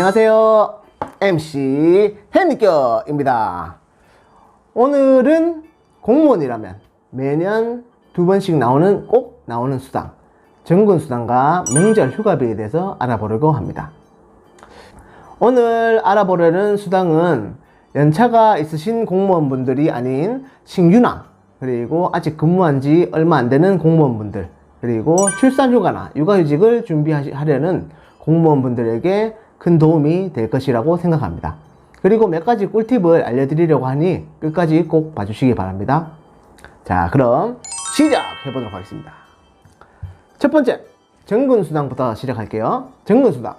안녕하세요. MC 햄니껴입니다. 오늘은 공무원이라면 매년 2번씩 꼭 나오는 수당, 정근수당과 명절 휴가비에 대해서 알아보려고 합니다. 오늘 알아보려는 수당은 연차가 있으신 공무원분들이 아닌 신규나 그리고 아직 근무한 지 얼마 안 되는 공무원분들, 그리고 출산휴가나 육아휴직을 준비하려는 공무원분들에게 큰 도움이 될 것이라고 생각합니다. 그리고 몇 가지 꿀팁을 알려드리려고 하니 끝까지 꼭 봐주시기 바랍니다. 자, 그럼 시작해보도록 하겠습니다. 첫 번째, 정근수당부터 시작할게요. 정근수당,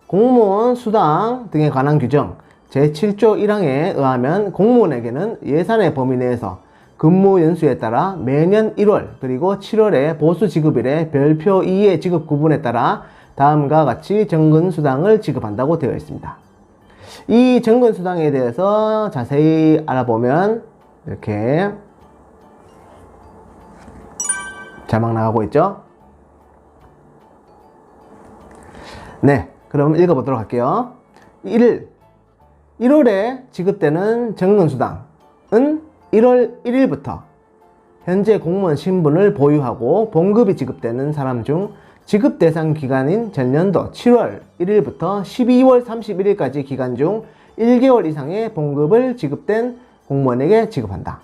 공무원 수당 등에 관한 규정 제7조 1항에 의하면 공무원에게는 예산의 범위 내에서 근무 연수에 따라 매년 1월 그리고 7월의 보수 지급일에 별표 2의 지급 구분에 따라 다음과 같이 정근수당을 지급한다고 되어 있습니다. 이 정근수당에 대해서 자세히 알아보면 이렇게 자막 나가고 있죠? 네, 그럼 읽어보도록 할게요. 1월에 지급되는 정근수당은 1월 1일부터 현재 공무원 신분을 보유하고 봉급이 지급되는 사람 중 지급 대상 기간인 전년도 7월 1일부터 12월 31일까지 기간 중 1개월 이상의 봉급을 지급된 공무원에게 지급한다.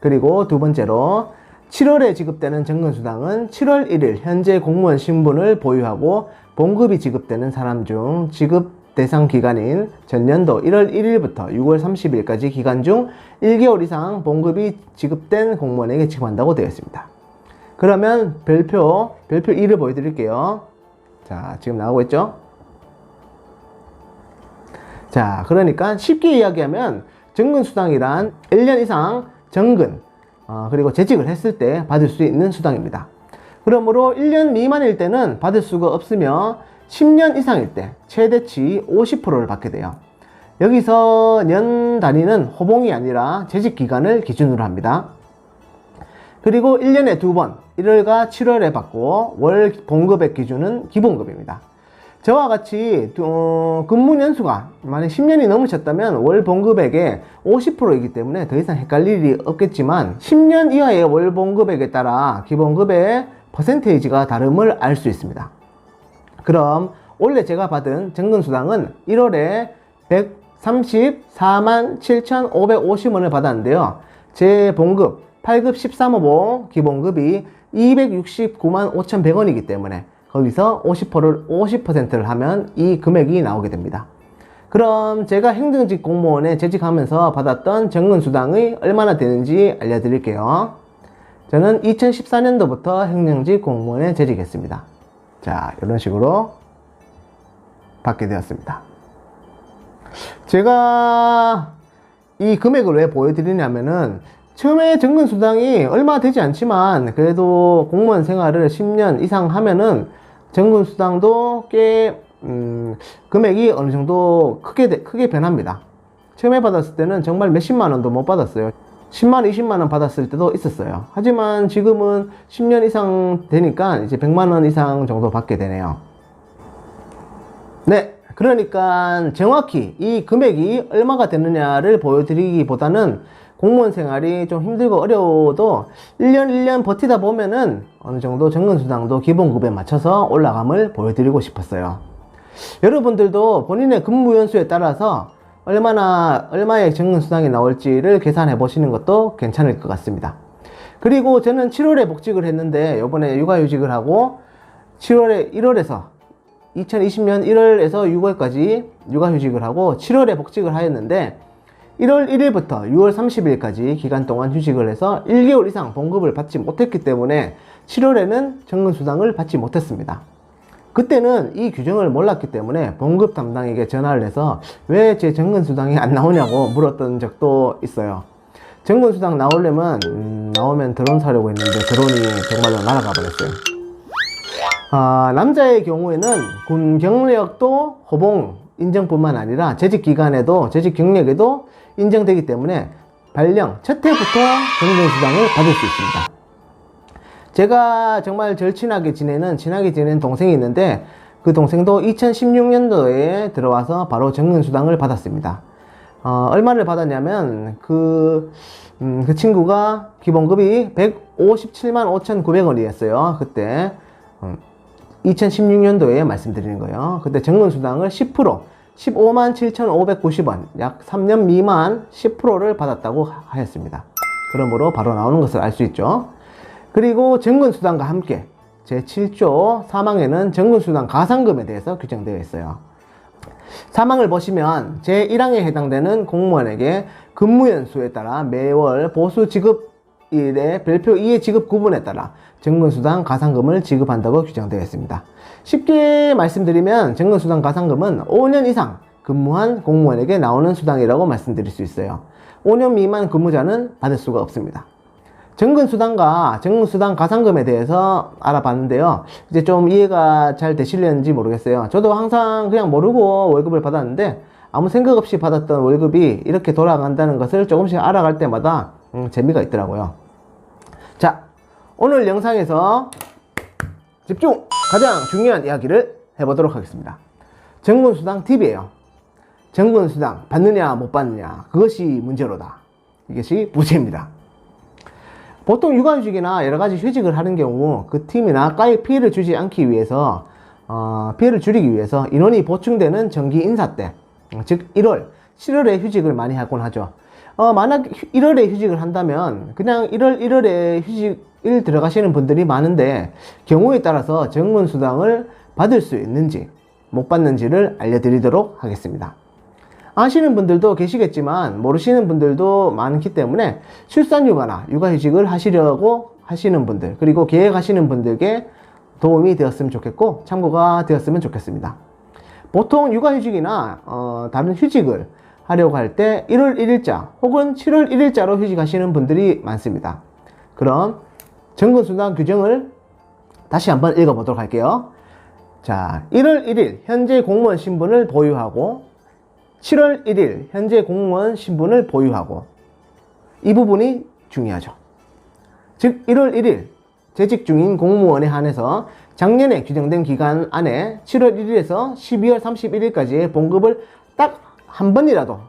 그리고 두 번째로 7월에 지급되는 정근수당은 7월 1일 현재 공무원 신분을 보유하고 봉급이 지급되는 사람 중 지급 대상 기간인 전년도 1월 1일부터 6월 30일까지 기간 중 1개월 이상 봉급이 지급된 공무원에게 지급한다고 되어 있습니다. 그러면 별표 2를 보여드릴게요. 자, 지금 나오고 있죠? 자, 그러니까 쉽게 이야기하면 정근수당이란 1년 이상 정근, 그리고 재직을 했을 때 받을 수 있는 수당입니다. 그러므로 1년 미만일 때는 받을 수가 없으며 10년 이상일 때 최대치 50%를 받게 돼요. 여기서 년 단위는 호봉이 아니라 재직 기간을 기준으로 합니다. 그리고 1년에 2번, 1월과 7월에 받고 월 봉급액 기준은 기본급입니다. 저와 같이 근무 연수가 만약 10년이 넘으셨다면 월 봉급액의 50%이기 때문에 더 이상 헷갈릴 일이 없겠지만 10년 이하의 월 봉급액에 따라 기본급의 퍼센테이지가 다름을 알 수 있습니다. 그럼 원래 제가 받은 정근수당은 1월에 134만 7,550원을 받았는데요. 제 봉급 8급 13호봉 기본급이 269만 5,100원이기 때문에 거기서 50%를 하면 이 금액이 나오게 됩니다. 그럼 제가 행정직 공무원에 재직하면서 받았던 정근수당이 얼마나 되는지 알려드릴게요. 저는 2014년도부터 행정직 공무원에 재직했습니다. 자, 이런 식으로 받게 되었습니다. 제가 이 금액을 왜 보여드리냐면은 처음에 정근수당이 얼마 되지 않지만 그래도 공무원 생활을 10년 이상 하면은 정근수당도 꽤 금액이 어느 정도 크게 변합니다. 처음에 받았을 때는 정말 몇십만 원도 못 받았어요. 10만, 20만 원 받았을 때도 있었어요. 하지만 지금은 10년 이상 되니까 이제 100만 원 이상 정도 받게 되네요. 네, 그러니까 정확히 이 금액이 얼마가 되느냐를 보여드리기보다는 공무원 생활이 좀 힘들고 어려워도 1년 버티다 보면은 어느 정도 정근수당도 기본급에 맞춰서 올라감을 보여드리고 싶었어요. 여러분들도 본인의 근무 연수에 따라서 얼마의 정근수당이 나올지를 계산해 보시는 것도 괜찮을 것 같습니다. 그리고 저는 7월에 복직을 했는데 이번에 육아휴직을 하고 1월에서 2020년 1월에서 6월까지 육아휴직을 하고 7월에 복직을 하였는데 1월 1일부터 6월 30일까지 기간 동안 휴직을 해서 1개월 이상 봉급을 받지 못했기 때문에 7월에는 정근수당을 받지 못했습니다. 그때는 이 규정을 몰랐기 때문에 봉급 담당에게 전화를 해서 왜 제 정근수당이 안 나오냐고 물었던 적도 있어요. 정근수당 나오면 드론 사려고 했는데 드론이 정말로 날아가 버렸어요. 남자의 경우에는 군 경력도 호봉 인정뿐만 아니라 재직 기간에도 재직 경력에도 인정되기 때문에 발령 첫 해부터 정근수당을 받을 수 있습니다. 제가 정말 친하게 지내는 동생이 있는데 그 동생도 2016년도에 들어와서 바로 정근수당을 받았습니다. 얼마를 받았냐면 그 친구가 기본급이 157만 5,900원이었어요. 그때 2016년도에 말씀드리는 거예요. 그때 정근수당을 10% 15만 7,590원, 약 3년 미만 10%를 받았다고 하였습니다. 그러므로 바로 나오는 것을 알 수 있죠. 그리고 정근수당과 함께 제7조 사망에는 정근수당 가산금에 대해서 규정되어 있어요. 사망을 보시면 제1항에 해당되는 공무원에게 근무연수에 따라 매월 보수 지급일의 별표 2의 지급 구분에 따라 정근수당 가산금을 지급한다고 규정되어 있습니다. 쉽게 말씀드리면 정근수당 가산금은 5년 이상 근무한 공무원에게 나오는 수당이라고 말씀드릴 수 있어요. 5년 미만 근무자는 받을 수가 없습니다. 정근수당과 정근수당 가산금에 대해서 알아봤는데요. 이제 좀 이해가 잘 되시려는지 모르겠어요. 저도 항상 그냥 모르고 월급을 받았는데 아무 생각 없이 받았던 월급이 이렇게 돌아간다는 것을 조금씩 알아갈 때마다 재미가 있더라고요. 자, 오늘 영상에서 집중! 가장 중요한 이야기를 해보도록 하겠습니다. 정근수당 팁이에요. 정근수당 받느냐 못 받느냐 그것이 문제로다. 이것이 부재입니다. 보통 육아휴직이나 여러가지 휴직을 하는 경우 그 팀이나 과에 피해를 주지 않기 위해서 피해를 줄이기 위해서 인원이 보충되는 정기 인사 때, 즉 1월, 7월에 휴직을 많이 하곤 하죠. 만약 1월에 휴직을 한다면 그냥 1월에 휴직을 들어가시는 분들이 많은데 경우에 따라서 정근수당을 받을 수 있는지 못 받는지를 알려드리도록 하겠습니다. 아시는 분들도 계시겠지만 모르시는 분들도 많기 때문에 출산휴가나 육아휴직을 하시려고 하시는 분들, 그리고 계획하시는 분들께 도움이 되었으면 좋겠고 참고가 되었으면 좋겠습니다. 보통 육아휴직이나 다른 휴직을 하려고 할 때 1월 1일자 혹은 7월 1일자로 휴직하시는 분들이 많습니다. 그럼 정근수당 규정을 다시 한번 읽어보도록 할게요. 자, 1월 1일 현재 공무원 신분을 보유하고 7월 1일 현재 공무원 신분을 보유하고, 이 부분이 중요하죠. 즉 1월 1일 재직 중인 공무원에 한해서 작년에 규정된 기간 안에 7월 1일에서 12월 31일까지의 봉급을 딱 한 번이라도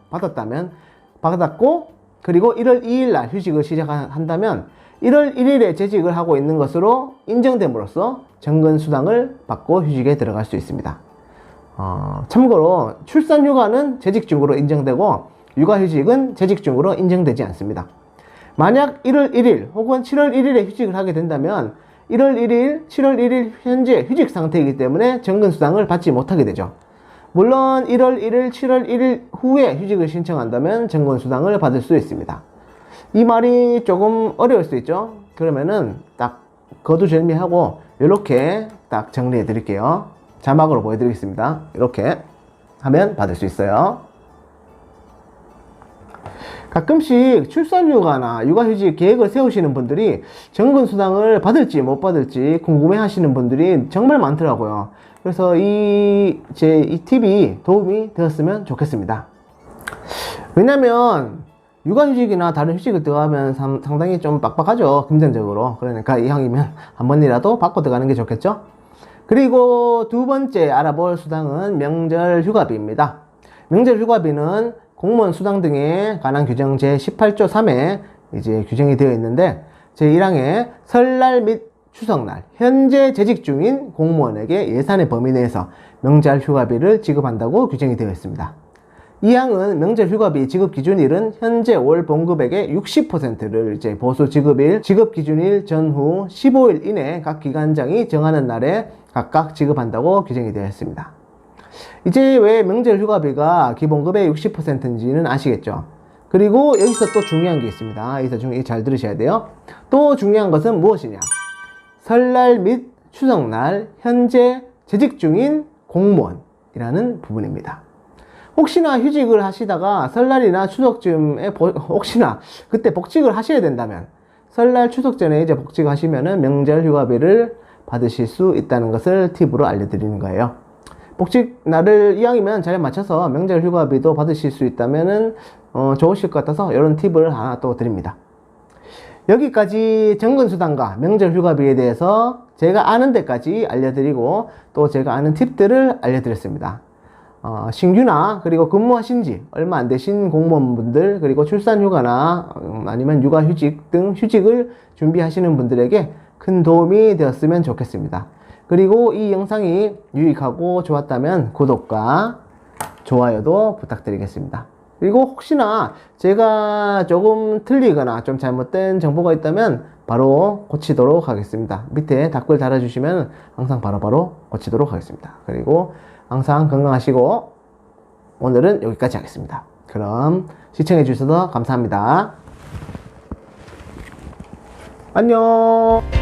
받았고, 그리고 1월 2일 날 휴직을 시작한다면 1월 1일에 재직을 하고 있는 것으로 인정됨으로써 정근수당을 받고 휴직에 들어갈 수 있습니다. 참고로 출산휴가는 재직중으로 인정되고 육아휴직은 재직중으로 인정되지 않습니다. 만약 1월 1일 혹은 7월 1일에 휴직을 하게 된다면 1월 1일, 7월 1일 현재 휴직 상태이기 때문에 정근수당을 받지 못하게 되죠. 물론 1월 1일, 7월 1일 후에 휴직을 신청한다면 정근수당을 받을 수 있습니다. 이 말이 조금 어려울 수 있죠. 그러면은 딱 거두절미하고 이렇게 딱 정리해 드릴게요. 자막으로 보여드리겠습니다. 이렇게 하면 받을 수 있어요. 가끔씩 출산휴가나 육아휴직 계획을 세우시는 분들이 정근수당을 받을지 못 받을지 궁금해 하시는 분들이 정말 많더라고요. 그래서 이 팁이 도움이 되었으면 좋겠습니다. 왜냐면 육아휴직이나 다른 휴직을 들어가면 상당히 좀 빡빡하죠. 금전적으로. 그러니까 이왕이면 한 번이라도 받고 들어가는 게 좋겠죠. 그리고 두 번째 알아볼 수당은 명절휴가비입니다. 명절휴가비는 공무원 수당 등에 관한 규정 제18조 3에 이제 규정이 되어 있는데 제1항에 설날 및 추석날 현재 재직 중인 공무원에게 예산의 범위 내에서 명절휴가비를 지급한다고 규정이 되어 있습니다. 이 항은 명절휴가비 지급 기준일은 현재 월 봉급액의 60%를 이제 보수 지급일, 지급 기준일 전후 15일 이내 각 기관장이 정하는 날에 각각 지급한다고 규정이 되어 있습니다. 이제 왜 명절휴가비가 기본급의 60%인지는 아시겠죠? 그리고 여기서 또 중요한 게 있습니다. 여기서 잘 들으셔야 돼요. 또 중요한 것은 무엇이냐? 설날 및 추석날 현재 재직 중인 공무원이라는 부분입니다. 혹시나 휴직을 하시다가 설날이나 추석쯤에 혹시나 그때 복직을 하셔야 된다면 설날 추석 전에 이제 복직하시면은 명절휴가비를 받으실 수 있다는 것을 팁으로 알려드리는 거예요. 복직 날을 이왕이면 잘 맞춰서 명절휴가비도 받으실 수 있다면은 좋으실 것 같아서 이런 팁을 하나 또 드립니다. 여기까지 정근수당과 명절 휴가비에 대해서 제가 아는 데까지 알려드리고 또 제가 아는 팁들을 알려드렸습니다. 신규나 그리고 근무하신 지 얼마 안 되신 공무원분들 그리고 출산휴가나 아니면 육아휴직 등 휴직을 준비하시는 분들에게 큰 도움이 되었으면 좋겠습니다. 그리고 이 영상이 유익하고 좋았다면 구독과 좋아요도 부탁드리겠습니다. 그리고 혹시나 제가 조금 틀리거나 좀 잘못된 정보가 있다면 바로 고치도록 하겠습니다. 밑에 댓글 달아주시면 항상 바로바로 고치도록 하겠습니다. 그리고 항상 건강하시고 오늘은 여기까지 하겠습니다. 그럼 시청해 주셔서 감사합니다. 안녕.